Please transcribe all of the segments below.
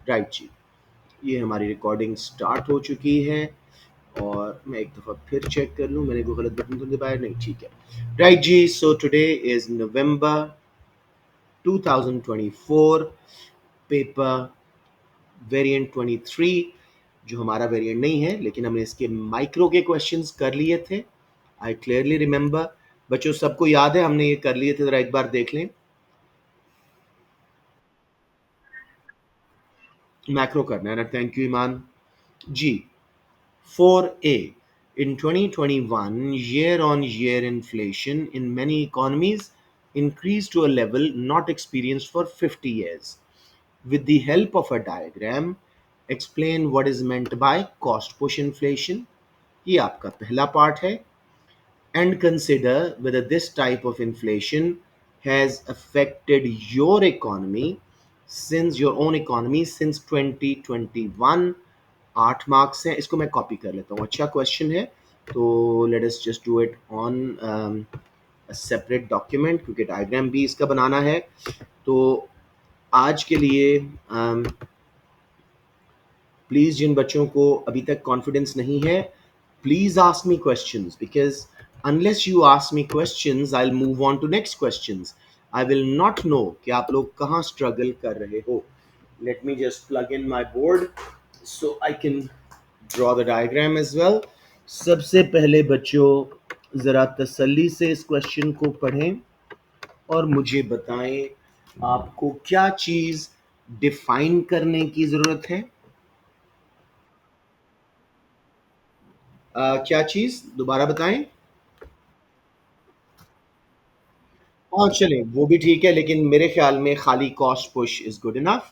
Right जी, ये हमारी recording start हो चुकी है। और मैं एक दफ़ा फिर चेक कर लूँ, मैंने कोई गलत बटन तो दबाया नहीं? ठीक है। राइट जी, so today is November 2024, paper variant 23, जो हमारा वेरिएंट नहीं है, लेकिन हमने इसके माइक्रो के क्वेश्चंस कर लिए थे। I clearly remember. बच्चों सबको याद है हमने ये कर लिए थे? ज़रा एक बार देख लें। मैक्रो करना है ना? Thank you Iman ji. 4A. In 2021, year-on-year inflation in many economies increased to a level not experienced for 50 years. With the help of a diagram, explain what is meant by cost push inflation. ये आपका पहला part है। And consider whether this type of inflation has affected your economy since your own economy since 2021. 8 marks हैं, इसको मैं copy कर लेता हूँ। अच्छा क्वेश्चन है, तो let us just do it on separate document, क्योंकि डायग्राम भी इसका बनाना है। तो आज के लिए प्लीज़ जिन बच्चों को अभी तक कॉन्फिडेंस नहीं है, please ask me questions, because unless you ask me questions I will move on to next questions. I will not know कि आप लोग कहाँ स्ट्रगल कर रहे हो। Let me just plug in my board so I can draw the diagram as well. सबसे पहले बच्चों ज़रा तसल्ली से इस क्वेश्चन को पढ़ें और मुझे बताएं आपको क्या चीज़ डिफाइन करने की ज़रूरत है। क्या चीज़ दोबारा बताएं? और चलें वो भी ठीक है, लेकिन मेरे ख्याल में खाली cost push is good enough,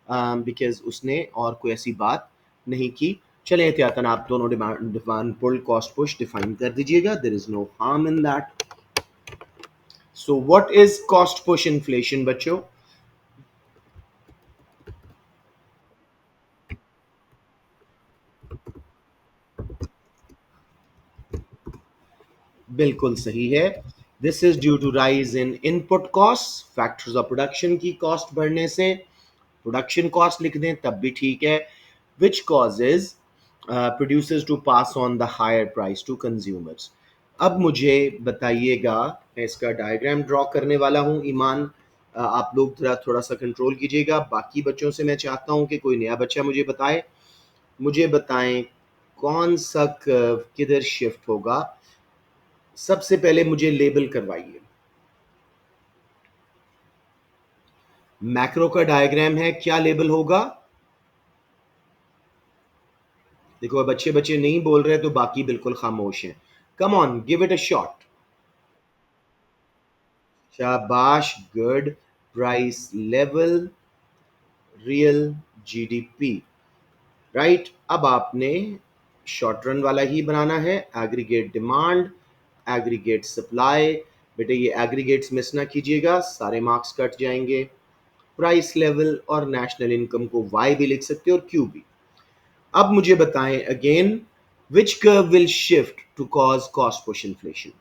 because उसने और कोई ऐसी बात नहीं की। चलें एहतियातन आप दोनों demand pull cost push define कर दीजिएगा। There is no harm in that. So what is cost push inflation बच्चों? बिल्कुल सही है। This is due to rise in input cost, factors of production की कॉस्ट बढ़ने से। प्रोडक्शन कॉस्ट लिख दें तब भी ठीक है। Which causes producers to pass on the higher price to consumers. अब मुझे बताइएगा, मैं इसका डायग्राम ड्रॉ करने वाला हूँ। ईमान, आप लोग थोड़ा थोड़ा सा कंट्रोल कीजिएगा। बाकी बच्चों से मैं चाहता हूँ कि कोई नया बच्चा मुझे बताए। मुझे बताएं कौन सा कर्व किधर शिफ्ट होगा। सबसे पहले मुझे लेबल करवाइए। मैक्रो का डायग्राम है, क्या लेबल होगा? देखो अब बच्चे बच्चे नहीं बोल रहे तो बाकी बिल्कुल खामोश हैं। Come on, give it a shot. शाबाश, good. Price level, real GDP. Right, अब आपने शॉर्ट रन वाला ही बनाना है। Aggregate demand, aggregate supply. बेटे ये एग्रीगेट्स मिस ना कीजिएगा, सारे मार्क्स कट जाएंगे। प्राइस लेवल और नेशनल इनकम को वाई भी लिख सकते हो और क्यू भी। अब मुझे बताएं again, which curve will shift to cause cost push inflation?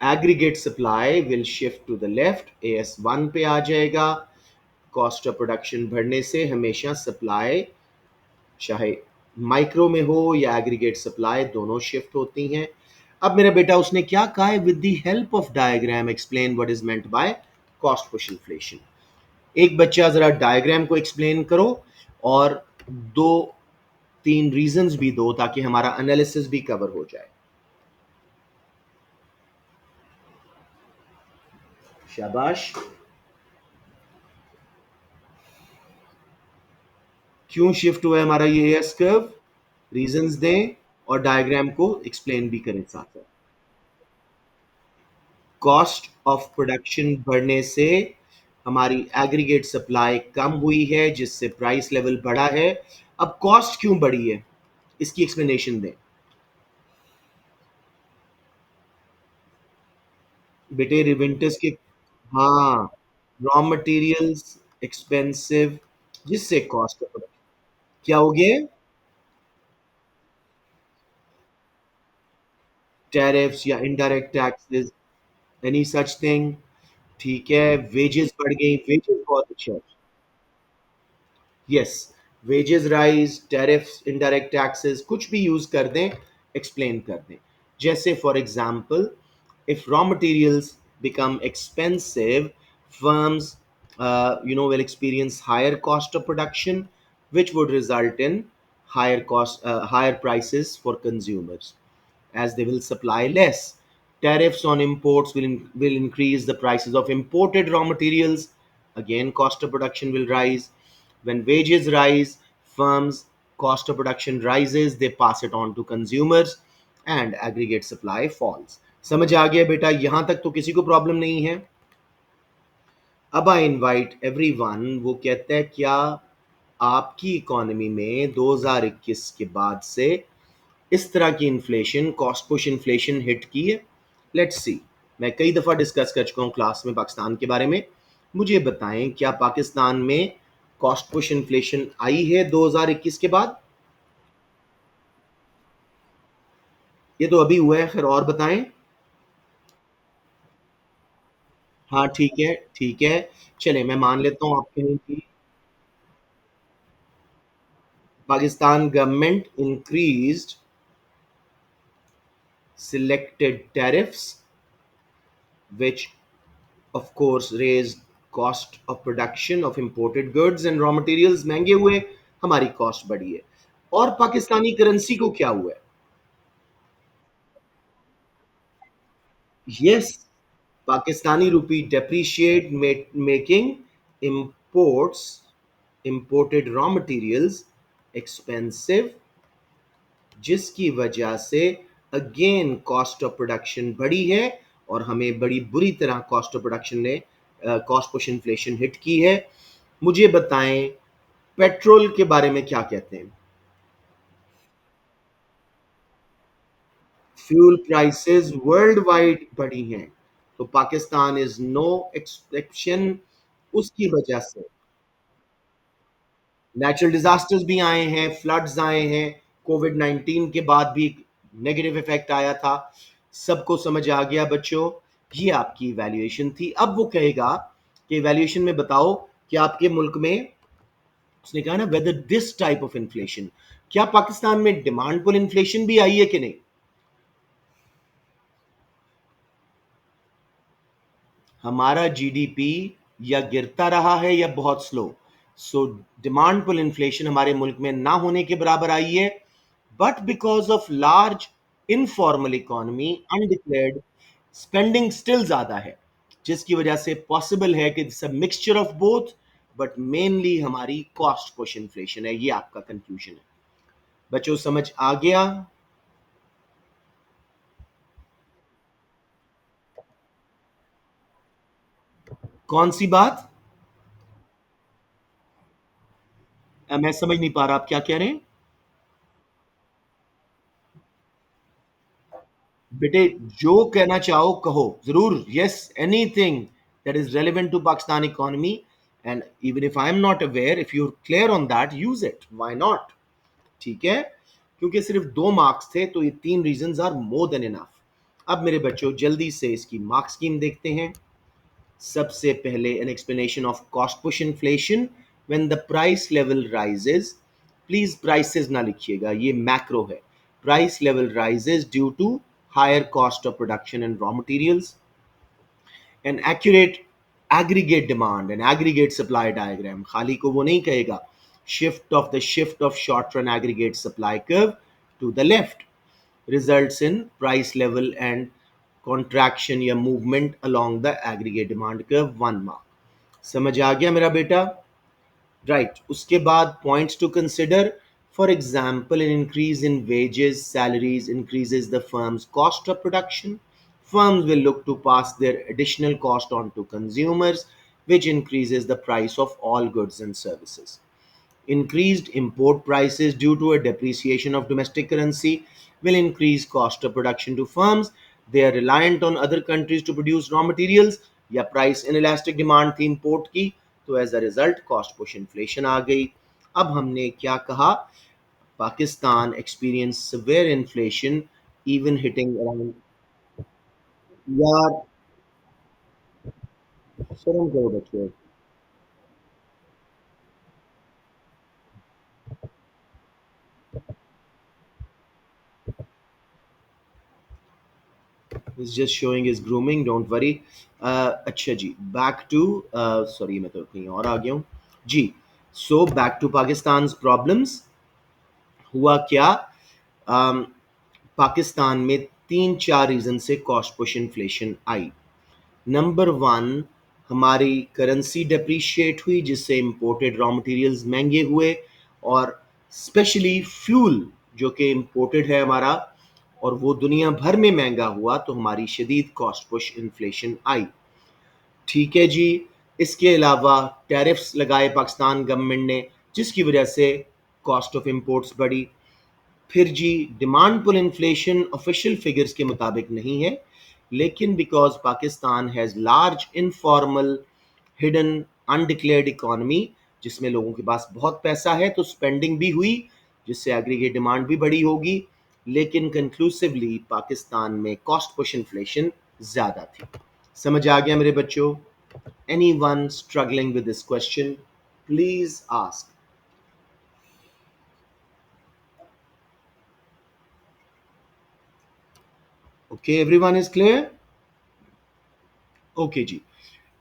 Aggregate supply will shift to the left, AS1 पे आ जाएगा। कॉस्ट ऑफ प्रोडक्शन बढ़ने से हमेशा सप्लाई, चाहे माइक्रो में हो या एग्रीगेट सप्लाई, दोनों शिफ्ट होती हैं। अब मेरा बेटा उसने क्या कहा है? With the help of diagram explain what is meant by cost push inflation. एक बच्चा जरा डायग्राम को एक्सप्लेन करो और दो तीन रीजंस भी दो ताकि हमारा एनालिसिस भी कवर हो जाए। शाबाश। क्यों शिफ्ट हुआ है हमारा ये एस कर्व? रीजंस दें और डायग्राम को एक्सप्लेन भी करें साथ साथ। कॉस्ट ऑफ प्रोडक्शन बढ़ने से हमारी एग्रीगेट सप्लाई कम हुई है, जिससे प्राइस लेवल बढ़ा है। अब कॉस्ट क्यों बढ़ी है, इसकी एक्सप्लेनेशन दें। बेटे रिवेंटस के, हाँ, रॉ मटेरियल्स एक्सपेंसिव, जिससे कॉस्ट ऑफ प्रोडक्शन क्या हो गया? टैरिफ्स या indirect taxes, any such thing? ठीक है, वेजेस बढ़ गई, वेजेस बहुत अच्छे। Yes, wages rise, tariffs, indirect taxes, कुछ भी यूज कर दें, एक्सप्लेन कर दें। जैसे for example, if raw materials become expensive, firms will experience higher cost of production, which would result in higher prices for consumers, as they will supply less. Tariffs on imports will increase the prices of imported raw materials. Again, cost of production will rise. When wages rise, firms' cost of production rises, they pass it on to consumers and aggregate supply falls. समझ आ गया बेटा? यहां तक तो किसी को problem नहीं है। अब आई इनवाइट एवरीवन, वो कहता है क्या आपकी इकोनॉमी में 2021 के बाद से इस तरह की inflation, cost push inflation hit की है? Let's see. मैं कई दफ़ा डिस्कस कर चुका हूँ क्लास में पाकिस्तान के बारे में। मुझे बताएं, क्या पाकिस्तान में कॉस्ट पुश इन्फ्लेशन आई है 2021 के बाद? ये तो अभी हुआ है, खैर और बताएं। हाँ ठीक है, ठीक है। चले, मैं मान लेता हूँ आप कहें कि Pakistan government increased selected tariffs, which of course raised cost of production of imported goods and raw materials, महंगे हुए, हमारी कॉस्ट बढ़ी है। और पाकिस्तानी करेंसी को क्या हुआ है? Yes, Pakistani rupee depreciate, making imports imported raw materials expensive, जिसकी वजह से अगेन कॉस्ट ऑफ प्रोडक्शन बढ़ी है और हमें बड़ी बुरी तरह कॉस्ट ऑफ प्रोडक्शन ने कॉस्ट पुश इन्फ्लेशन हिट की है। मुझे बताएं, पेट्रोल के बारे में क्या कहते हैं? फ्यूल प्राइसेस वर्ल्ड वाइड बढ़ी हैं, तो पाकिस्तान इज नो एक्सेप्शन। उसकी वजह से नेचुरल डिजास्टर्स भी आए हैं, फ्लड्स आए हैं, कोविड 19 के बाद भी नेगेटिव इफेक्ट आया था। सबको समझ आ गया बच्चों? ये आपकी इवैल्यूएशन थी। अब वो कहेगा कि इवैल्यूएशन में बताओ कि आपके मुल्क में, उसने कहा ना, whether this type of inflation, क्या पाकिस्तान में डिमांड पुल इन्फ्लेशन भी आई है कि नहीं? हमारा जीडीपी या गिरता रहा है या बहुत slow. So demand pull inflation हमारे मुल्क में ना होने के बराबर आई है, but because of large informal economy, undeclared spending still ज्यादा है, जिसकी वजह से पॉसिबल है कि it's a mixture of both, but mainly हमारी कॉस्ट पुश इन्फ्लेशन है। ये आपका कंक्लूजन है बच्चों, समझ आ गया? कौन सी बात? मैं समझ नहीं पा रहा, आप क्या कह रहे हैं? बेटे, जो कहना चाहो कहो जरूर। Yes, anything that is relevant to Pakistan economy, and even if I am not aware, if you are clear on that, use it, why not? ठीक है, क्योंकि सिर्फ 2 मार्क्स थे तो ये 3 reasons are more than enough. अब मेरे बच्चों, जल्दी से इसकी मार्क स्कीम देखते हैं। सबसे पहले an explanation of cost push inflation. When the price level rises, please prices ना लिखिएगा, ये मैक्रो है। Price level rises due to higher cost of production and raw materials, an accurate aggregate demand and aggregate supply diagram, खाली को वो नहीं कहेगा। Shift of short run aggregate supply curve to the left results in price level and contraction या movement along the aggregate demand curve, 1 mark। समझ आ गया मेरा बेटा? राइट, उसके बाद points to consider. For example, an increase in wages, salaries increases the firm's cost of production. Firms will look to pass their additional cost on to consumers, which increases the price of all goods and services. Increased import prices due to a depreciation of domestic currency will increase cost of production to firms. They are reliant on other countries to produce raw materials, या price inelastic demand थी import की, तो as a result cost push inflation आ गई। अब हमने क्या कहा? Pakistan experience severe inflation, even hitting around. यार, शर्म करो बच्चों। He's just showing his grooming, don't worry. अच्छा जी, बैक टू, सॉरी मैं तो कहीं और आ गया हूँ जी। So back to Pakistan problems. हुआ क्या? um, पाकिस्तान में तीन चार रीजन से कॉस्ट पुश इन्फ्लेशन आई। नंबर वन, हमारी करेंसी डेप्रिशिएट हुई जिससे इंपोर्टेड रॉ मटेरियल्स महंगे हुए, और स्पेशली फ्यूल जो कि इंपोर्टेड है हमारा, और वो दुनिया भर में महंगा हुआ, तो हमारी शदीद कॉस्ट पुश इन्फ्लेशन आई। ठीक है जी। इसके अलावा टैरिफ्स लगाए पाकिस्तान गवर्नमेंट ने, जिसकी वजह से कॉस्ट ऑफ इंपोर्ट्स बढ़ी। फिर जी, demand pull inflation official figures के मुताबिक नहीं है, लेकिन because Pakistan has large informal hidden undeclared economy, जिसमें लोगों के पास बहुत पैसा है, तो स्पेंडिंग भी हुई, जिससे एग्रीगेट डिमांड भी बड़ी होगी। लेकिन कंक्लूसिवली पाकिस्तान में कॉस्ट पुश इन्फ्लेशन ज़्यादा थी। समझ आ गया मेरे बच्चों? Anyone struggling with this question, please ask. Okay, everyone is clear? Okay जी।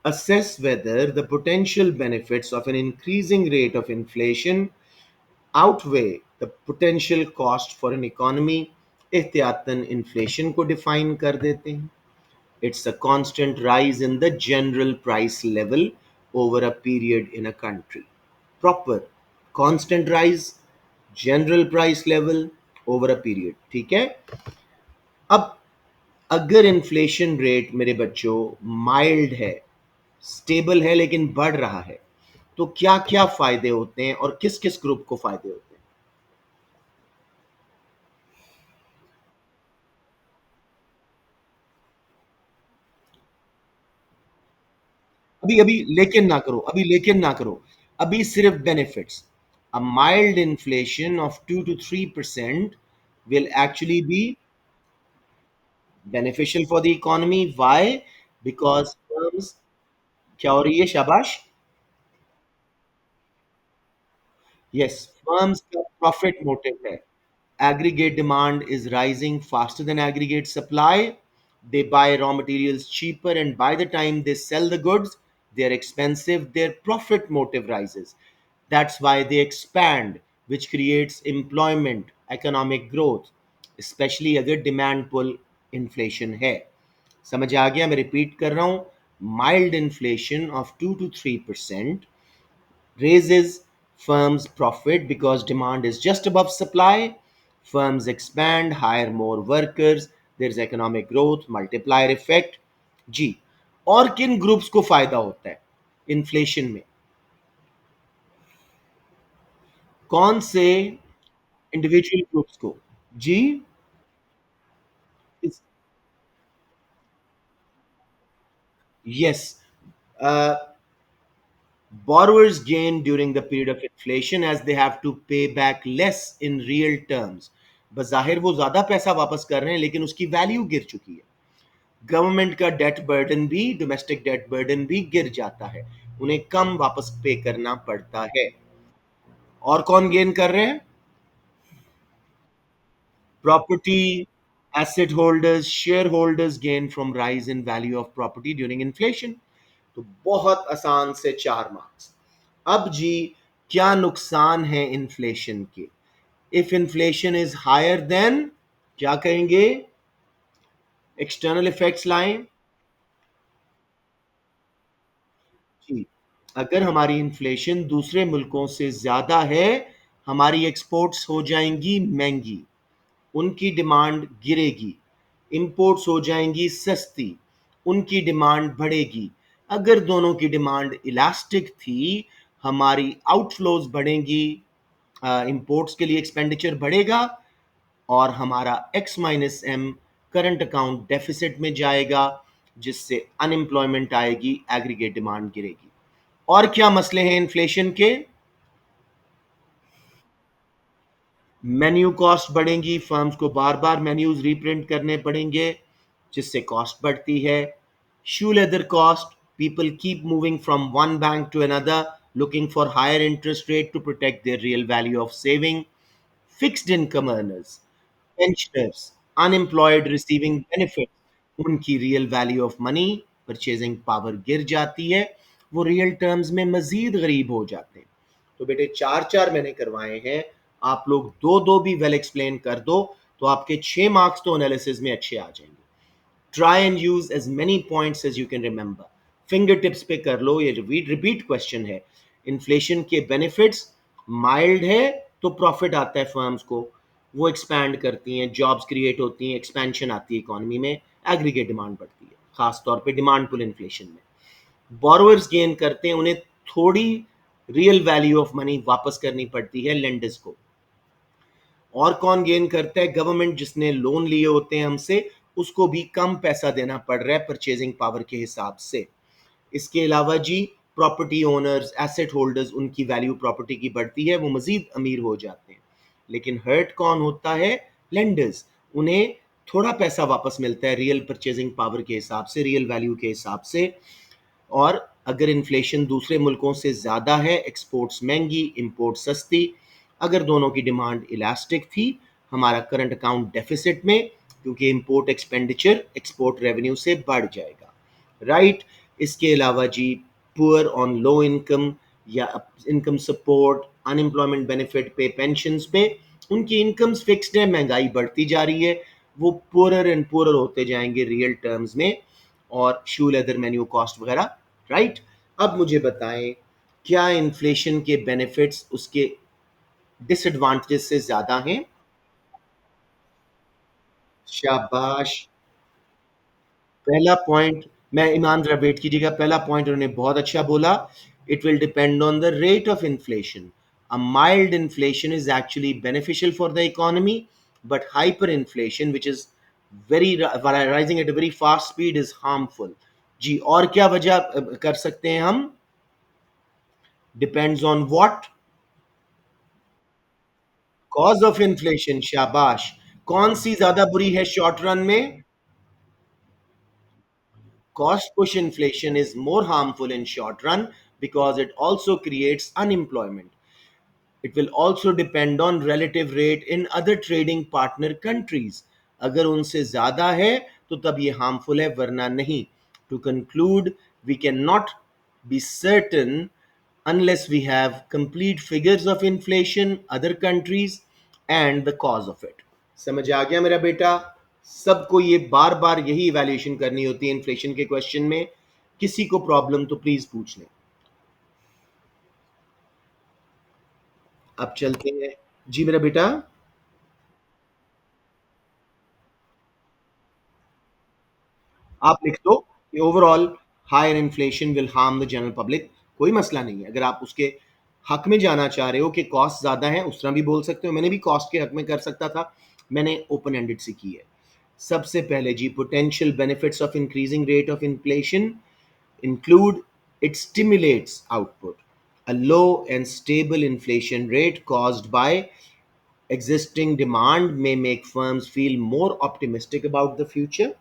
Assess whether the potential benefits of an increasing rate of inflation outweigh the potential cost for an economy। एहतियातन inflation को define कर देते हैं। It's a constant rise in the general price level over a period in a country। Proper constant rise, general price level over a period। ठीक है। अब अगर inflation rate मेरे बच्चों माइल्ड है, स्टेबल है, लेकिन बढ़ रहा है, तो क्या क्या फायदे होते हैं और किस किस ग्रुप को फायदे होते हैं? अभी अभी लेकिन ना करो, अभी लेकिन ना करो, अभी सिर्फ benefits. A mild inflation of 2 to 3% will actually be beneficial for the economy। Why? Because firms, क्या हो रही है शाबाश, यस, फर्म्स का प्रॉफिट मोटिव है। Aggregate demand is rising faster than aggregate supply। They buy raw materials cheaper, and by the time they sell the goods, they're expensive. Their profit motive rises. That's why they expand, which creates employment, economic growth, especially अगर demand pull inflation है। समझ आ गया? मैं repeat कर रहा हूं, mild inflation of 2 to 3% raises firms' profit because demand is just above supply. Firms expand, hire more workers, there's economic growth, multiplier effect। जी, और किन ग्रुप्स को फायदा होता है इन्फ्लेशन में? कौन से इंडिविजुअल ग्रुप्स को? जी, yes, borrowers gain during the period of inflation as they have to pay back less in real terms। बज़ाहिर वो ज्यादा पैसा वापस कर रहे हैं, लेकिन उसकी वैल्यू गिर चुकी है। गवर्नमेंट का डेट बर्डन भी, डोमेस्टिक डेट बर्डन भी गिर जाता है, उन्हें कम वापस पे करना पड़ता है। और कौन गेन कर रहे हैं? Property asset holders, share holders gain from rise in value of property during inflation. तो बहुत आसान से 4 मार्क्स। अब जी, क्या नुकसान है इन्फ्लेशन के? If inflation is higher then, क्या कहेंगे? एक्सटर्नल इफेक्ट्स लाएं जी। अगर हमारी इन्फ्लेशन दूसरे मुल्कों से ज्यादा है, हमारी एक्सपोर्ट्स हो जाएंगी महंगी, उनकी डिमांड गिरेगी। इंपोर्ट्स हो जाएंगी सस्ती, उनकी डिमांड बढ़ेगी। अगर दोनों की डिमांड इलास्टिक थी, हमारी आउटफ्लोज बढ़ेंगी, इंपोर्ट्स के लिए एक्सपेंडिचर बढ़ेगा, और हमारा X minus M current account deficit में जाएगा, जिससे अनएम्प्लॉयमेंट आएगी, एग्रीगेट डिमांड गिरेगी। और क्या मसले हैं इन्फ्लेशन के? मेन्यू कॉस्ट बढ़ेंगी, फर्म्स को बार बार मेन्यूज रीप्रिंट करने पड़ेंगे, जिससे कॉस्ट बढ़ती है। Shoe leather cost, People keep moving from one bank to another, looking for higher interest rate to protect their real value of saving. Fixed income earners, pensioners, unemployed receiving benefits, उनकी real value of money, purchasing power गिर जाती है, वो real terms में मजीद गरीब हो जाते हैं। तो बेटे चार चार मैंने करवाए हैं, आप लोग दो दो भी वेल एक्सप्लेन कर दो तो आपके 6 मार्क्स तो एनालिसिस में अच्छे आ जाएंगे। Try and use as many points as you can remember. Finger tips पे कर लो, ये रिपीट क्वेश्चन है। इन्फ्लेशन के बेनिफिट्स माइल्ड है तो प्रॉफिट आता है फर्म्स को, वो एक्सपैंड करती हैं, जॉब्स क्रिएट होती हैं, एक्सपेंशन आती है इकोनॉमी में, एग्रीगेट डिमांड बढ़ती है, खासतौर पे डिमांड पुल इन्फ्लेशन में। बोरोवर्स गेन करते हैं, उन्हें थोड़ी रियल वैल्यू ऑफ मनी वापस करनी पड़ती है लेंडर्स को। और कौन गेन करता है? गवर्नमेंट, जिसने लोन लिए होते हैं हमसे, उसको भी कम पैसा देना पड़ रहा है परचेजिंग पावर के हिसाब से। इसके अलावा जी, प्रॉपर्टी ओनर्स, एसेट होल्डर्स, उनकी वैल्यू प्रॉपर्टी की बढ़ती है, वो मजीद अमीर हो जाते हैं। लेकिन हर्ट कौन होता है? लेंडर्स। उन्हें थोड़ा पैसा वापस मिलता है रियल परचेजिंग पावर के हिसाब से, रियल वैल्यू के हिसाब से। और अगर इन्फ्लेशन दूसरे मुल्कों से ज़्यादा है, एक्सपोर्ट्स महंगी, इंपोर्ट सस्ती, अगर दोनों की डिमांड इलास्टिक थी, हमारा करंट अकाउंट डेफिसिट में, क्योंकि इंपोर्ट एक्सपेंडिचर एक्सपोर्ट रेवेन्यू से बढ़ जाएगा, राइट। इसके अलावा जी, पुअर ऑन लो इनकम या इनकम सपोर्ट, अनएम्प्लॉयमेंट बेनिफिट पे, पेंशन पे, उनकी इनकम्स फिक्स्ड है, महंगाई बढ़ती जा रही है, वो पुअरर एंड पुअरर होते जाएंगे रियल टर्म्स में, और शू लेदर मेन्यू कॉस्ट वगैरह, राइट। अब मुझे बताएं, क्या इन्फ्लेशन के बेनिफिट्स उसके डिसएडवांटेजेस से ज्यादा हैं? शाबाश। पहला पॉइंट, मैं ईमान जरा वेट कीजिएगा, पहला पॉइंट उन्होंने बहुत अच्छा बोला। It will depend on the rate of inflation. A mild inflation is actually beneficial for the economy, but hyper inflation which is very rising at a very fast speed is harmful. जी, और क्या वजह कर सकते हैं हम? Depends on what? Cause of inflation. शाबाश। कौन सी ज्यादा बुरी है शॉर्ट रन में? Cost push inflation is more harmful in short run because it also creates unemployment. It will also depend on relative rate in other trading partner countries. अगर उनसे ज़्यादा है तो तब ये harmful है, वरना नहीं। To conclude, we cannot be certain unless we have complete figures of inflation, other countries, and the cause of it. समझ आ गया मेरा बेटा? सबको ये बार बार यही इवैल्यूएशन करनी होती है इन्फ्लेशन के क्वेश्चन में। किसी को प्रॉब्लम तो प्लीज पूछ लें। अब चलते हैं जी मेरा बेटा। आप लिख दो कि overall higher inflation will harm the general public. कोई मसला नहीं है, अगर आप उसके हक में जाना चाह रहे हो कि कॉस्ट ज्यादा है, उस तरह भी बोल सकते हो। मैंने भी कॉस्ट के हक में कर सकता था, मैंने ओपन एंडेड से की है। सबसे पहले जी, potential benefits of increasing rate of inflation include: it stimulates output. A low and stable inflation rate caused by existing demand may make firms feel more optimistic about the future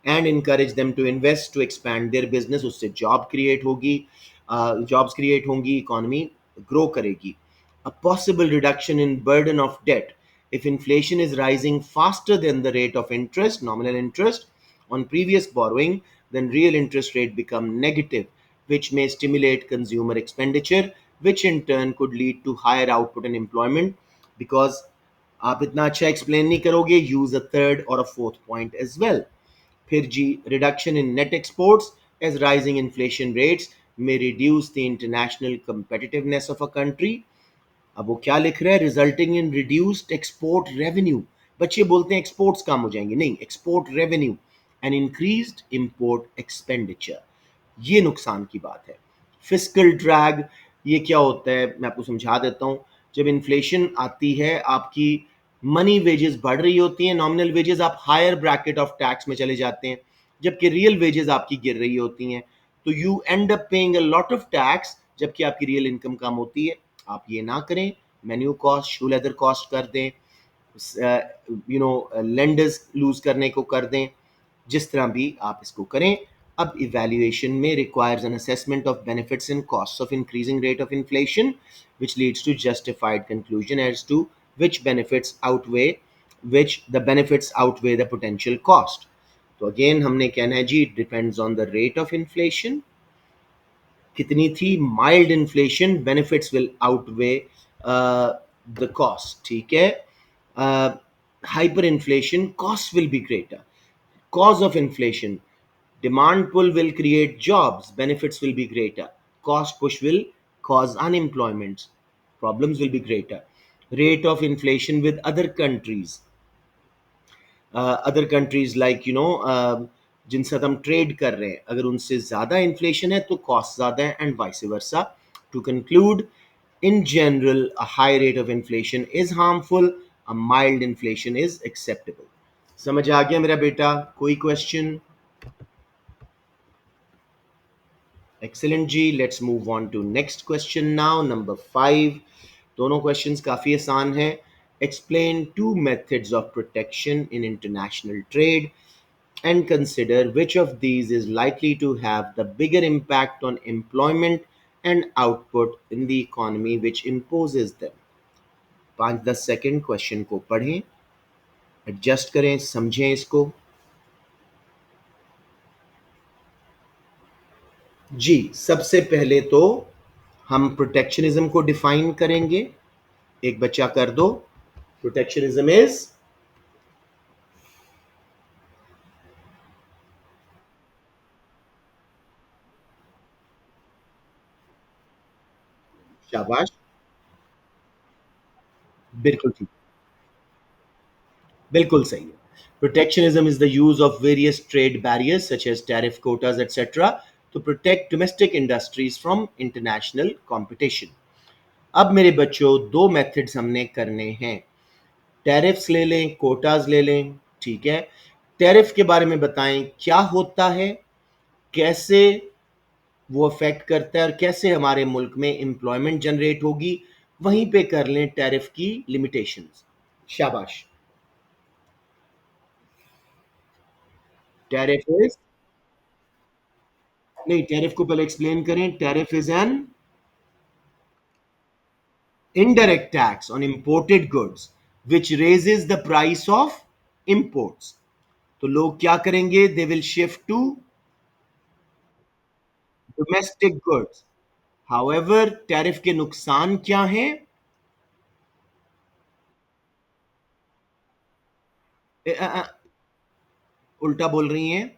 and encourage them to invest to expand their business. उससे job create होगी, jobs create होंगी, economy grow करेगी। A possible reduction in burden of debt. If inflation is rising faster than the rate of interest, nominal interest, on previous borrowing, then real interest rate become negative, which may stimulate consumer expenditure, which in turn could lead to higher output and employment. Because आप इतना अच्छा explain नहीं करोगे, use a third और a fourth point as well. फिर जी, reduction in net exports as rising inflation rates में reduce the international competitiveness of a country. अब वो क्या लिख रहा है? Resulting in reduced export revenue. बच्चे बोलते हैं एक्सपोर्ट्स कम हो जाएंगे, नहीं, export revenue and increased import expenditure, ये नुकसान की बात है। फिस्कल ड्रैग, ये क्या होता है मैं आपको समझा देता हूँ। जब इन्फ्लेशन आती है, आपकी मनी वेजेस बढ़ रही होती हैं, नॉमिनल वेजेस, आप हायर ब्रैकेट ऑफ टैक्स में चले जाते हैं, जबकि रियल वेजेस आपकी गिर रही होती हैं, तो you and up paying a lot of tax, जबकि आपकी रियल इनकम कम होती है। आप ये ना करें, मेन्यू कॉस्ट, शू लेदर कॉस्ट कर दें, लेंडर्स लूज करने को कर दें, जिस तरह भी आप इसको करें, अब evaluation में requires an assessment of benefits and costs of increasing rate of inflation, which leads to justified conclusion as to which the benefits outweigh the potential cost. तो अगेन हमने कहना है जी, it depends on the rate of inflation. कितनी थी? Mild inflation, benefits will outweigh the cost, ठीक है. Hyper inflation, cost will be greater. Cause of inflation: demand pull will create jobs, benefits will be greater. Cost push will cause unemployment, problems will be greater. Rate of inflation with other countries like जिनसे हम trade कर रहे हैं, अगर उनसे ज़्यादा inflation है तो कॉस्ट ज़्यादा है, and vice versa. To conclude, in general, a high rate of inflation is harmful, a mild inflation is acceptable. समझ आ गया मेरा बेटा? कोई क्वेश्चन? Excellent जी. Let's move on to next question now, number 5. दोनों questions काफ़ी आसान हैं. Explain two methods of protection in international trade and consider which of these is likely to have the bigger impact on employment and output in the economy which imposes them. 5-10 second question को पढ़ें, adjust करें, समझें इसको. जी, सबसे पहले तो हम protectionism को डिफाइन करेंगे. एक बच्चा कर दो. प्रोटेक्शनिज्म इज, शाबाश, बिल्कुल ठीक, बिल्कुल सही है. Protectionism is the use of various trade barriers such as tariff quotas etc. to protect domestic industries from international competition. अब मेरे बच्चों, दो मेथड्स हमने करने हैं. टैरिफ्स ले लें, कोटाज ले लें, ठीक है. टैरिफ के बारे में बताएं, क्या होता है, कैसे वो अफेक्ट करता है और कैसे हमारे मुल्क में एम्प्लॉयमेंट जनरेट होगी. वहीं पे कर लें टैरिफ की लिमिटेशंस. शाबाश. टैरिफ इज, नहीं, टैरिफ को पहले एक्सप्लेन करें. Tariff is an indirect tax on imported goods which raises the price of imports. तो लोग क्या करेंगे? They will shift to domestic goods. However, tariff के नुकसान क्या हैं? उल्टा बोल रही हैं.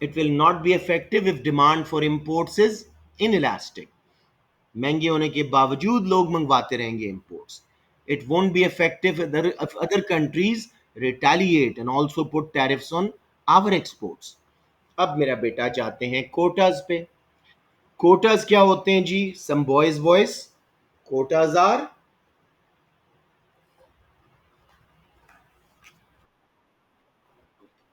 It will not be effective if demand for imports is inelastic. महंगे होने के बावजूद लोग मंगवाते रहेंगे imports. It won't be effective if other countries retaliate and also put tariffs on our exports. अब मेरा बेटा जाते हैं कोटाज पे. कोटाज क्या होते हैं जी? Some boys voice. Quotas are,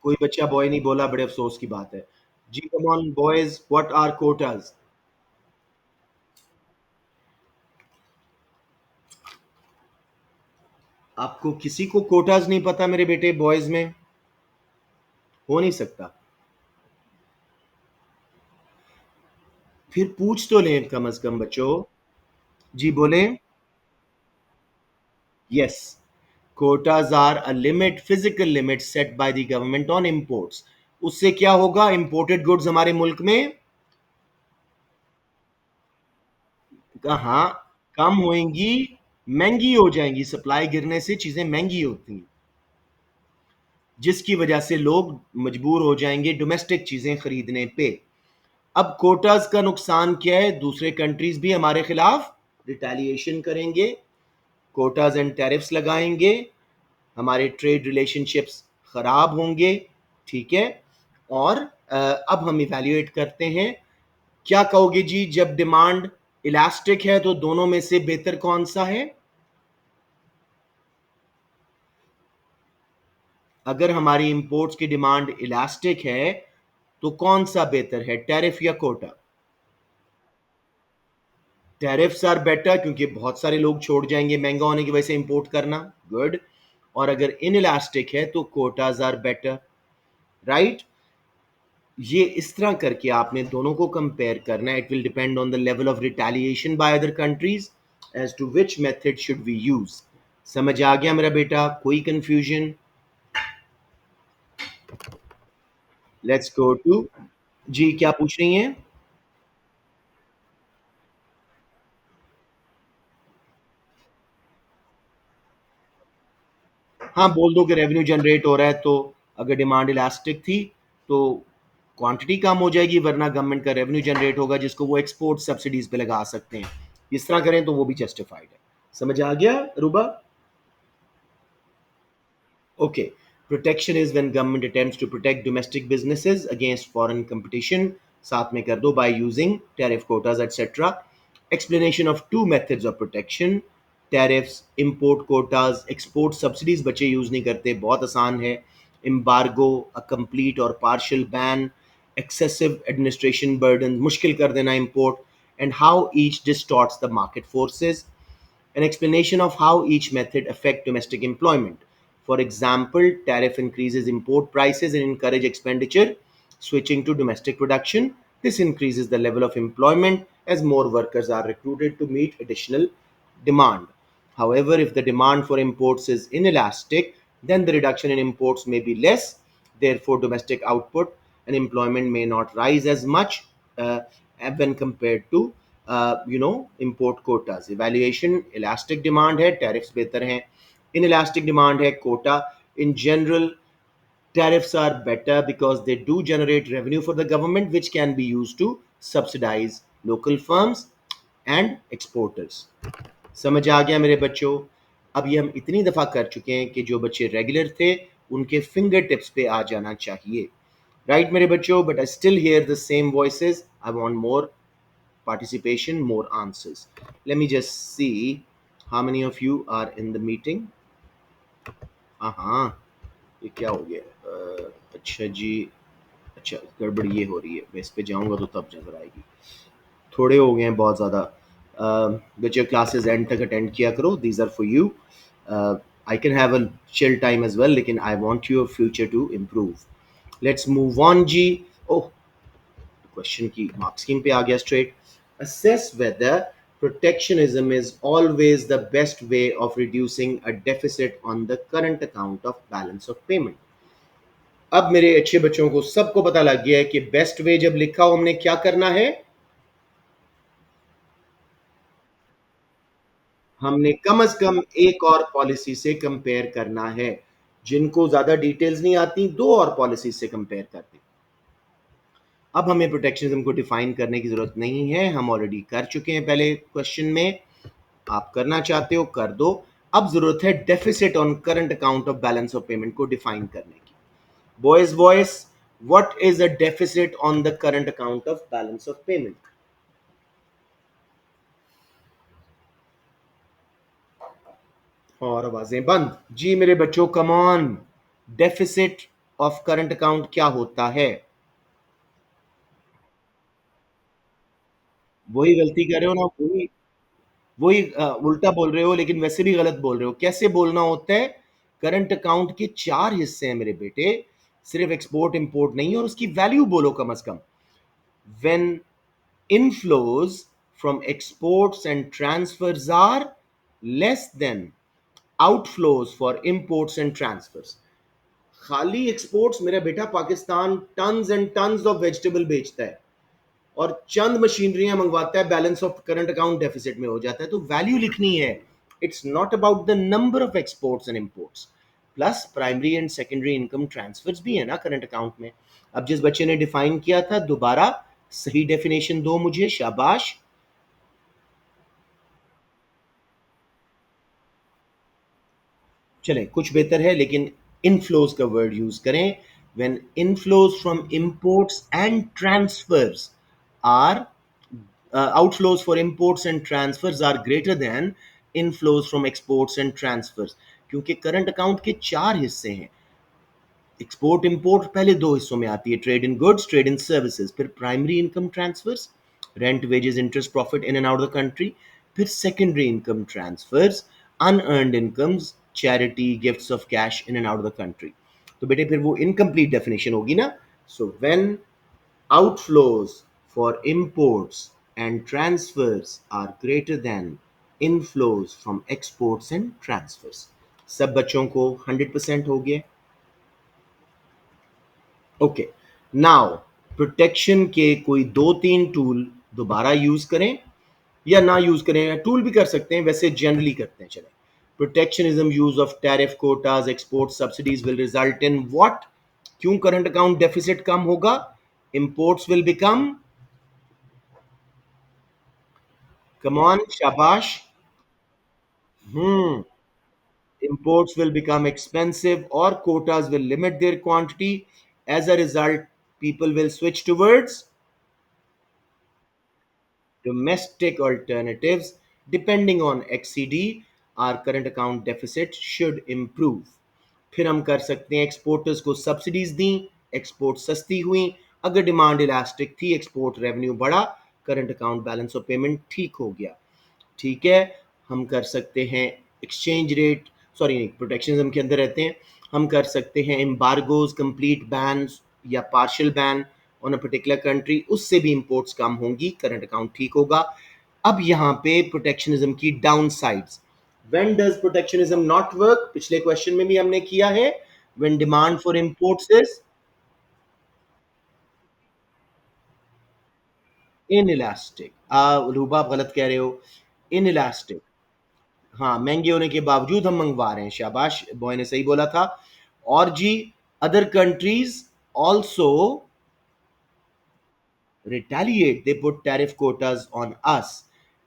कोई बच्चा बॉय नहीं बोला, बड़े अफसोस की बात है जी. Come on boys, what are quotas? आपको किसी को कोटाज नहीं पता मेरे बेटे? बॉयज में हो नहीं सकता. फिर पूछ तो लें कम से कम बच्चों. जी बोले. Yes, quotas are a limit, physical limit set by the government on imports. उससे क्या होगा? इंपोर्टेड गुड्स हमारे मुल्क में कहाँ कम होंगी? महंगी हो जाएंगी. सप्लाई गिरने से चीजें महंगी होती हैं, जिसकी वजह से लोग मजबूर हो जाएंगे डोमेस्टिक चीजें खरीदने पे. अब कोटास का नुकसान क्या है? दूसरे कंट्रीज भी हमारे खिलाफ रिटेलिएशन करेंगे, कोटास एंड टैरिफ्स लगाएंगे, हमारे ट्रेड रिलेशनशिप्स खराब होंगे, ठीक है. और अब हम इवैल्यूएट करते हैं. क्या कहोगे जी? जब डिमांड इलास्टिक है तो दोनों में से बेहतर कौन सा है? अगर हमारी इंपोर्ट्स की डिमांड इलास्टिक है तो कौन सा बेहतर है, टैरिफ या कोटा? टैरिफ्स आर बेटर, क्योंकि बहुत सारे लोग छोड़ जाएंगे महंगा होने की वजह से इंपोर्ट करना. गुड. और अगर इन इलास्टिक है तो कोटाज आर बेटर. राइट? ये इस तरह करके आपने दोनों को कंपेयर करना है. It will depend on the level of retaliation by other countries as to which method should we use. समझ आ गया मेरा बेटा? कोई कंफ्यूजन? Let's go to. जी, क्या पूछ रही हैं? हाँ, बोल दो कि रेवेन्यू जनरेट हो रहा है, तो अगर डिमांड इलास्टिक थी तो क्वांटिटी कम हो जाएगी, वरना गवर्नमेंट का रेवेन्यू जनरेट होगा जिसको वो एक्सपोर्ट सब्सिडीज पे लगा सकते हैं. इस तरह करें तो वो भी जस्टिफाइड है. समझ आ गया रूबा? Okay. Protection is when government attempts to protect domestic businesses against foreign competition. साथ में कर दो by using tariff quotas etc. Explanation of two methods of protection. Tariffs, import quotas, export subsidies बच्चे यूज नहीं करते, बहुत आसान है. Embargo, a complete or partial ban, excessive administration burden, मुश्किल कर देना import, and how each distorts the market forces. An explanation of how each method affect domestic employment. For example, tariff increases import prices and encourage expenditure, switching to domestic production. This increases the level of employment as more workers are recruited to meet additional demand. However, if the demand for imports is inelastic, then the reduction in imports may be less. Therefore, domestic output and employment may not rise as much uh, when compared to import quotas. Evaluation: elastic demand है, tariffs बेहतर हैं. Inelastic demand है, quota. In general, tariffs are better because they do generate revenue for the government, which can be used to subsidize local firms and exporters. समझ आ गया मेरे बच्चों? अब ये हम इतनी दफ़ा कर चुके हैं कि जो बच्चे रेगुलर थे उनके फिंगर टिप्स पे आ जाना चाहिए. राइट मेरे बच्चों? But I still here the same voices. I want more participation, more answers. Let me just see how many of you are in the meeting. हाँ, ये क्या हो गया? अच्छा जी. अच्छा, गड़बड़ ये हो रही है. मैं इस पे जाऊंगा तो तब नजर आएगी. थोड़े हो गए हैं बहुत ज़्यादा. बच्चे क्लासेस एंड तक अटेंड किया करो. These are for you. I can have a chill time as well, लेकिन I want your future to improve. Let's move on जी. ओह, क्वेश्चन की मार्क स्कीम पे आ गया straight. Assess whether protectionism is always the best way of reducing a deficit on the current account of balance of payment. अब मेरे अच्छे बच्चों को सबको पता लग गया है कि बेस्ट वे जब लिखा हो हमने क्या करना है. हमने कम से कम एक और पॉलिसी से कंपेयर करना है. जिनको ज्यादा डिटेल्स नहीं आती, दो और पॉलिसी से कंपेयर करते. अब हमें प्रोटेक्शनिज्म को डिफाइन करने की जरूरत नहीं है, हम ऑलरेडी कर चुके हैं पहले क्वेश्चन में. आप करना चाहते हो कर दो. अब जरूरत है deficit on current account of balance of payment को डिफाइन करने की. Boys voice, what is a deficit on the current account of balance of payment? और आवाजें बंद. जी मेरे बच्चों, come on. Deficit of current account क्या होता है? वही गलती कर रहे हो ना, वही वही उल्टा बोल रहे हो, लेकिन वैसे भी गलत बोल रहे हो. कैसे बोलना होता है? करंट अकाउंट के चार हिस्से हैं मेरे बेटे. सिर्फ एक्सपोर्ट इंपोर्ट नहीं, और उसकी वैल्यू बोलो कम से कम. When inflows from exports and transfers are less than outflows for imports and transfers. खाली एक्सपोर्ट्स मेरा बेटा Pakistan tons and tons of vegetable बेचता है और चंद मशीनरियां मंगवाता है, balance of current account deficit में हो जाता है. तो वैल्यू लिखनी है. It's not about the number of exports and imports. Plus primary and secondary income transfers भी है ना करंट अकाउंट में. अब जिस बच्चे ने डिफाइन किया था, दोबारा सही डेफिनेशन दो मुझे, शाबाश. चलें, कुछ बेहतर है, लेकिन इनफ्लोज का वर्ड यूज करें. When inflows from imports and transfers are outflows for imports and transfers are greater than inflows from exports and transfers. क्योंकि करंट अकाउंट के चार हिस्से हैं. एक्सपोर्ट इंपोर्ट पहले दो हिस्सों में आती है, trade in goods, trade in services. फिर primary income transfers, rent, wages, interest, profit in and out the country. फिर secondary income transfers, unearned incomes, charity, gifts of cash in and out the country. तो बेटे फिर वो incomplete definition होगी ना. So when outflows for imports and transfers are greater than inflows from exports and transfers. सब बच्चों को 100% हो गया. ओके. नाउ प्रोटेक्शन के कोई दो तीन टूल दोबारा यूज करें या ना यूज करें. टूल भी कर सकते हैं, वैसे जनरली करते हैं. चले. Protectionism use of tariff Kota's export subsidies will result in what. क्यों करंट अकाउंट डेफिसिट कम होगा? Imports will become. Come on, शाबाश. Hmm. Imports will become expensive or quotas will limit their quantity. As a result, people will switch towards domestic alternatives. Depending on XCD, our current account deficit should improve. फिर हम कर सकते हैं exporters को subsidies दी, export सस्ती हुई, अगर demand elastic थी, एक्सपोर्ट रेवेन्यू बढ़ा, current account balance of payment ठीक हो गया. ठीक है. हम कर सकते हैं एक्सचेंज रेट, सॉरी प्रोटेक्शनिज्म के अंदर रहते हैं. हम कर सकते हैं एम्बार्गोज, कंप्लीट बैन या partial ban on a particular country, उससे भी इंपोर्ट्स कम होंगी, करंट अकाउंट ठीक होगा. अब यहाँ पे प्रोटेक्शनिज्म की downsides. When does protectionism not work? पिछले क्वेश्चन में भी हमने किया है. When demand for imports is inelastic. Ruba आप गलत कह रहे हो. इनइलास्टिक. हाँ, महंगे होने के बावजूद हम मंगवा रहे हैं. शाबाश, बॉय ने सही बोला था. और जी, other countries also retaliate, they put tariff quotas on us.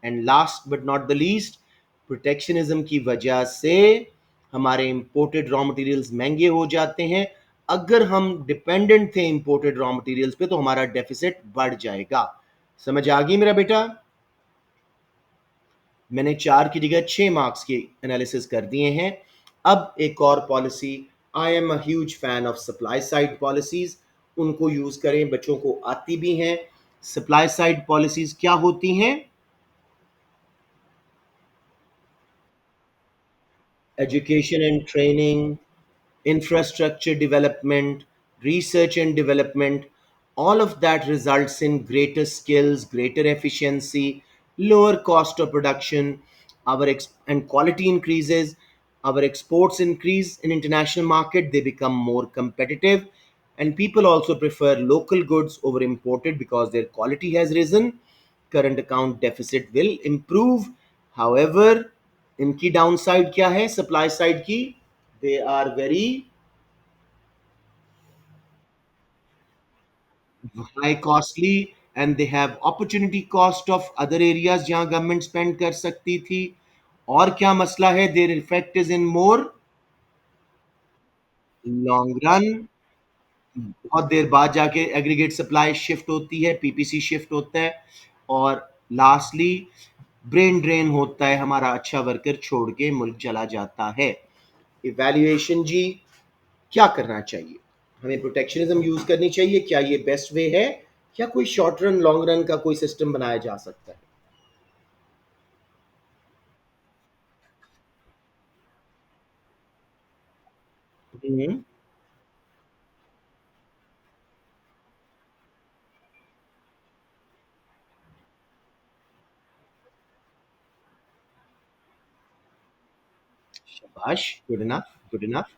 And last but not the least, protectionism की वजह से हमारे इंपोर्टेड रॉ मटेरियल्स महंगे हो जाते हैं. अगर हम डिपेंडेंट थे इंपोर्टेड रॉ मटेरियल्स पे तो हमारा डेफिसिट बढ़ जाएगा. समझ आ गई मेरा बेटा? मैंने 4 की जगह 6 मार्क्स के एनालिसिस कर दिए हैं. अब एक और policy. I am a huge fan of supply side policies. उनको यूज करें, बच्चों को आती भी हैं. सप्लाई साइड पॉलिसीज क्या होती हैं? Education and training, infrastructure development, research and development, all of that results in greater skills, greater efficiency, lower cost of production, and quality increases, our exports increase in international market, they become more competitive, and people also prefer local goods over imported because their quality has risen. Current account deficit will improve. However, इनकी downside क्या है supply side की? They are very high costly and they have opportunity cost of other areas जहां government spend कर सकती थी. और क्या मसला है? Their effect is in more long run. बहुत देर बाद जाके एग्रीगेट सप्लाई शिफ्ट होती है, पीपीसी शिफ्ट होता है. और लास्टली ब्रेन ड्रेन होता है, हमारा अच्छा वर्कर छोड़ के मुल्क चला जाता है. इवैल्यूएशन जी, क्या करना चाहिए? हमें प्रोटेक्शनिज्म यूज करनी चाहिए? क्या ये बेस्ट वे है या कोई शॉर्ट रन लॉन्ग रन का कोई सिस्टम बनाया जा सकता है? हम्म. शाबाश, good enough, good enough.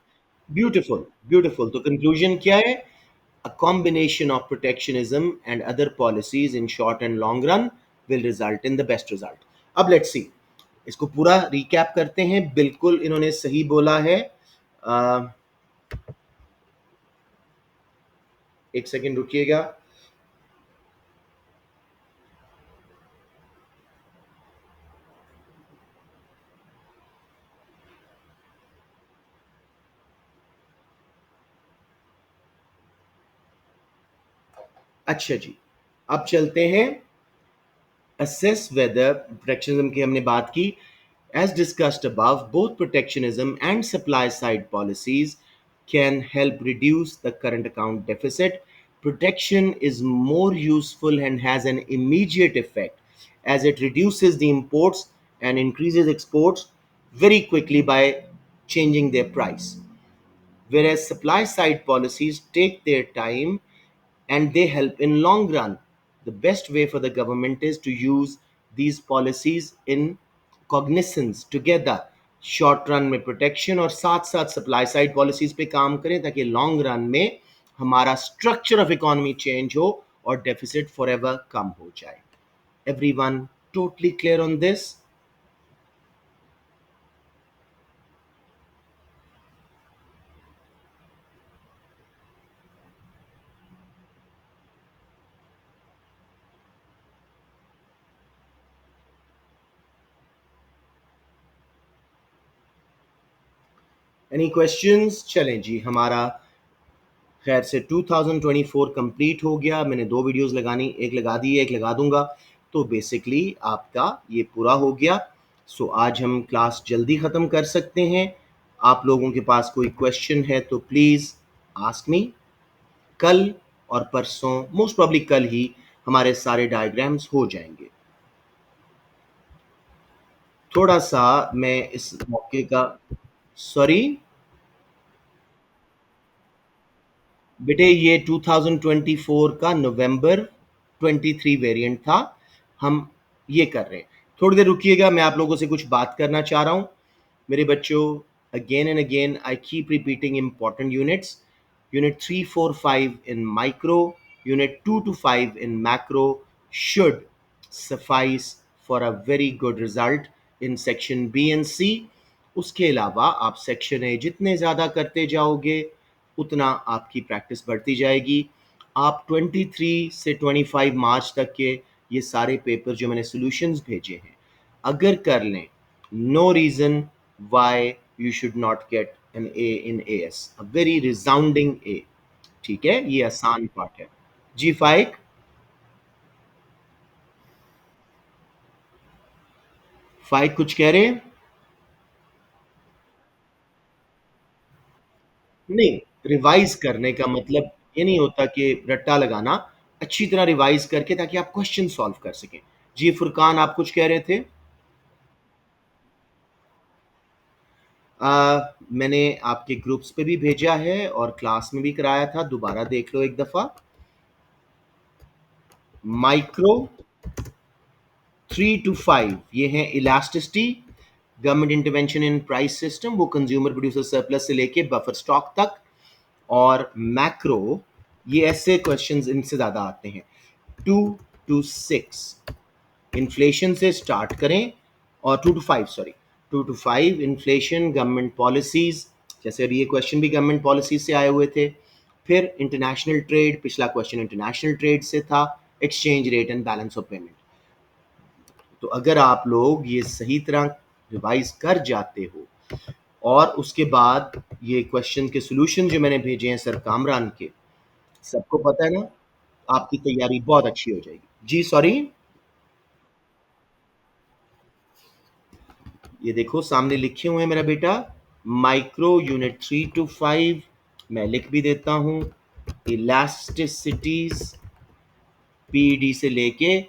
Beautiful, beautiful. तो कंक्लूजन क्या है? A combination of protectionism and other policies in short and long run will result in the best result. अब लेट्स सी, इसको पूरा रिकैप करते हैं. बिल्कुल इन्होंने सही बोला है. अ, एक सेकंड रुकिएगा. अच्छा जी, अब चलते हैं. assess whether protectionism की हमने बात की. As discussed above, both protectionism and supply side policies can help reduce the current account deficit. Protection is more useful and has an immediate effect as it reduces the imports and increases exports very quickly by changing their price. whereas supply side policies take their time and they help in long run. The best way for the government is to use these policies in cognizance together. Short run में protection और साथ साथ supply side policies पे काम करें ताकि long run में हमारा स्ट्रक्चर ऑफ इकोनॉमी चेंज हो और डेफिसिट फॉर एवर कम हो जाए. Everyone totally clear on this? Any questions? चलें जी, हमारा खैर से 2024 कंप्लीट हो गया. मैंने 2 वीडियोस लगानी, एक लगा दी है, एक लगा दूंगा, तो बेसिकली आपका ये पूरा हो गया. सो आज हम क्लास जल्दी ख़त्म कर सकते हैं. आप लोगों के पास कोई क्वेश्चन है तो प्लीज़ आस्क मी. कल और परसों, मोस्ट प्रॉब्ली कल ही, हमारे सारे डायग्राम्स हो जाएंगे. थोड़ा सा मैं इस मौके का, सॉरी बेटे, ये 2024 का नवंबर 23 वेरिएंट था. हम ये कर रहे हैं. थोड़ी देर रुकिएगा, मैं आप लोगों से कुछ बात करना चाह रहा हूँ. मेरे बच्चों, again and again I keep repeating important units. Unit 3, 4, 5 in micro, unit 2 to 5 in macro should suffice for a very good result in section B and C. उसके अलावा आप सेक्शन ए जितने ज़्यादा करते जाओगे उतना आपकी प्रैक्टिस बढ़ती जाएगी. आप 23 से 25 मार्च तक के ये सारे पेपर जो मैंने सॉल्यूशंस भेजे हैं अगर कर लें, no reason why you should not get an A in AS, a very resounding A. ठीक है, ये आसान पार्ट है. जी फाइक, फाइक कुछ कह रहे हैं? नहीं, रिवाइज करने का मतलब ये नहीं होता कि रट्टा लगाना. अच्छी तरह रिवाइज करके ताकि आप क्वेश्चन सॉल्व कर सकें. जी फुरकान, आप कुछ कह रहे थे? मैंने आपके ग्रुप्स पे भी भेजा है और क्लास में भी कराया था. दोबारा देख लो एक दफ़ा. माइक्रो 3 to 5 ये हैं elasticity, government intervention in price system, वो कंज्यूमर प्रोड्यूसर सरप्लस से लेके बफर स्टॉक तक. और मैक्रो, ये ऐसे क्वेश्चंस इनसे ज़्यादा आते हैं. 2 to 6 इन्फ्लेशन से स्टार्ट करें, और 2 to 5, sorry, 2 to 5 inflation, government policies, जैसे अभी ये क्वेश्चन भी गवर्नमेंट पॉलिसीज से आए हुए थे. फिर इंटरनेशनल ट्रेड, पिछला क्वेश्चन इंटरनेशनल ट्रेड से था. Exchange rate and balance of payment. तो अगर आप लोग ये सही तरह रिवाइज कर जाते हो और उसके बाद ये क्वेश्चन के सॉल्यूशन जो मैंने भेजे हैं सर कामरान के, सबको पता है ना, आपकी तैयारी बहुत अच्छी हो जाएगी. जी सॉरी, ये देखो सामने लिखे हुए हैं मेरा बेटा, माइक्रो यूनिट 3 to 5. मैं लिख भी देता हूँ. इलास्टिसिटीज, पीईडी से लेके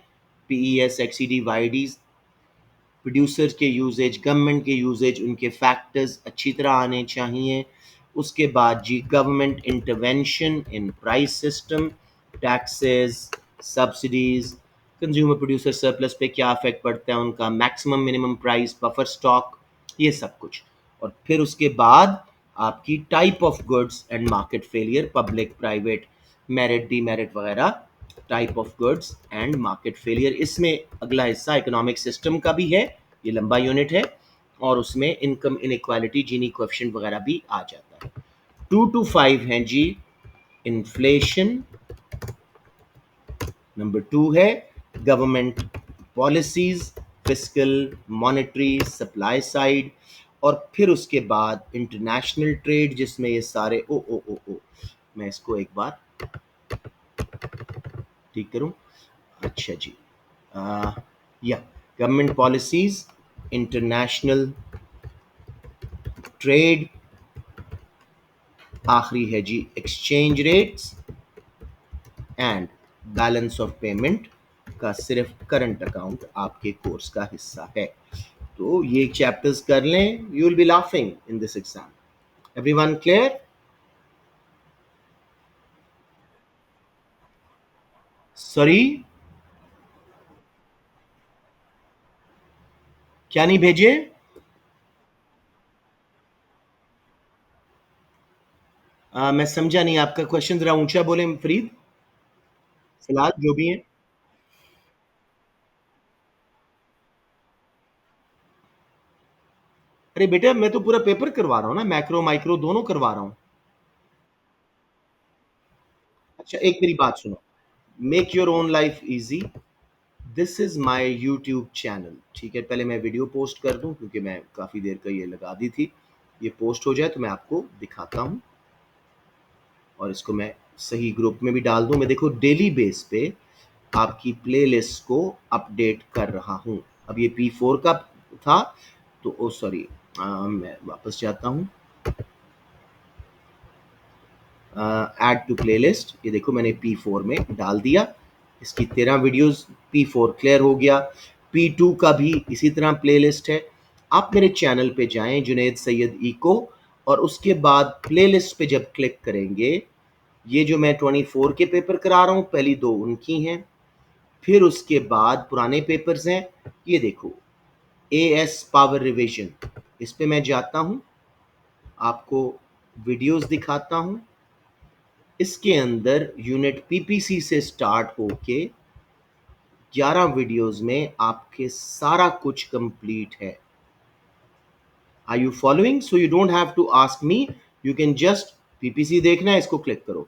पीईएस, एक्सईडी, वाईडी, प्रोड्यूसर के यूजेज, गवर्नमेंट के यूजेज, उनके फैक्टर्स अच्छी तरह आने चाहिए. उसके बाद जी government intervention in price system, taxes, subsidies, consumer producer surplus पे क्या इफेक्ट पड़ता है उनका, maximum minimum price, buffer stock, ये सब कुछ. और फिर उसके बाद आपकी type of goods and market failure, public private, merit demerit वगैरह, type of goods and market failure. इसमें अगला हिस्सा इकोनॉमिक सिस्टम का भी है, ये लंबा यूनिट है, और उसमें इनकम इनइक्वालिटी, जीनी कोएफिशिएंट वगैरह भी आ जाता है. 2 to 5 हैं जी इन्फ्लेशन, नंबर 2 है government policies, fiscal, monetary, supply side, और फिर उसके बाद इंटरनेशनल ट्रेड जिसमें ये सारे ओ ओ ओ ओ मैं इसको एक बार ठीक करूं. अच्छा जी, या गवर्नमेंट पॉलिसीज, इंटरनेशनल ट्रेड, आखिरी है जी exchange rates and balance of payment का सिर्फ करंट अकाउंट आपके कोर्स का हिस्सा है. तो ये चैप्टर्स कर लें, you will be laughing in this exam. Everyone clear? Sorry, क्या नहीं भेजे? मैं समझा नहीं आपका क्वेश्चन, जरा ऊंचा बोले फरीद। फिलहाल जो भी है। अरे बेटा, मैं तो पूरा पेपर करवा रहा हूँ ना, मैक्रो माइक्रो दोनों करवा रहा हूँ। अच्छा, एक मेरी बात सुनो। Make your own life easy. This is my YouTube channel, ठीक है? पहले मैं वीडियो पोस्ट कर दूं, क्योंकि मैं काफ़ी देर का ये लगा दी थी। ये पोस्ट हो जाए तो मैं आपको दिखाता हूँ, और इसको मैं सही ग्रुप में भी डाल दूं। मैं देखो डेली बेस पे आपकी प्लेलिस्ट को अपडेट कर रहा हूँ। अब ये P4 का था, तो ओ सॉरी, मैं वापस जाता हूँ। ऐड टू प्लेलिस्ट, ये देखो मैंने P4 में डाल दिया। इसकी 13 वीडियोस, P4 क्लियर हो गया। P2 का भी इसी तरह प्लेलिस्ट है। आप मेरे चैनल पे जाएं, जुनैद सैयद इको, और उसके बाद प्लेलिस्ट पे जब क्लिक करेंगे, ये जो मैं 24 के पेपर करा रहा हूँ, पहली दो उनकी हैं। फिर उसके बाद पुराने पेपर्स हैं। ये देखो, एएस पावर रिवीजन, इस पे मैं जाता हूँ, आपको वीडियोस दिखाता हूँ। इसके अंदर यूनिट पीपीसी से स्टार्ट होके 11 वीडियोस में आपके सारा कुछ कंप्लीट है। Are you following? So you don't have to ask me, you can just PPC देखना है, इसको क्लिक करो।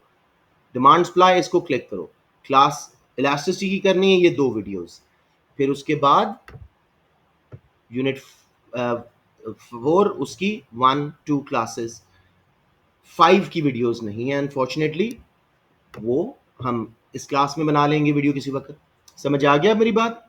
डिमांड सप्लाई, इसको क्लिक करो। क्लास इलास्टिसिटी की करनी है, ये दो वीडियोस। फिर उसके बाद यूनिट 4, उसकी 1 2 क्लासेस। 5 की वीडियोस नहीं है अनफॉर्चुनेटली, वो हम इस क्लास में बना लेंगे वीडियो किसी वक्त। समझ आ गया मेरी बात?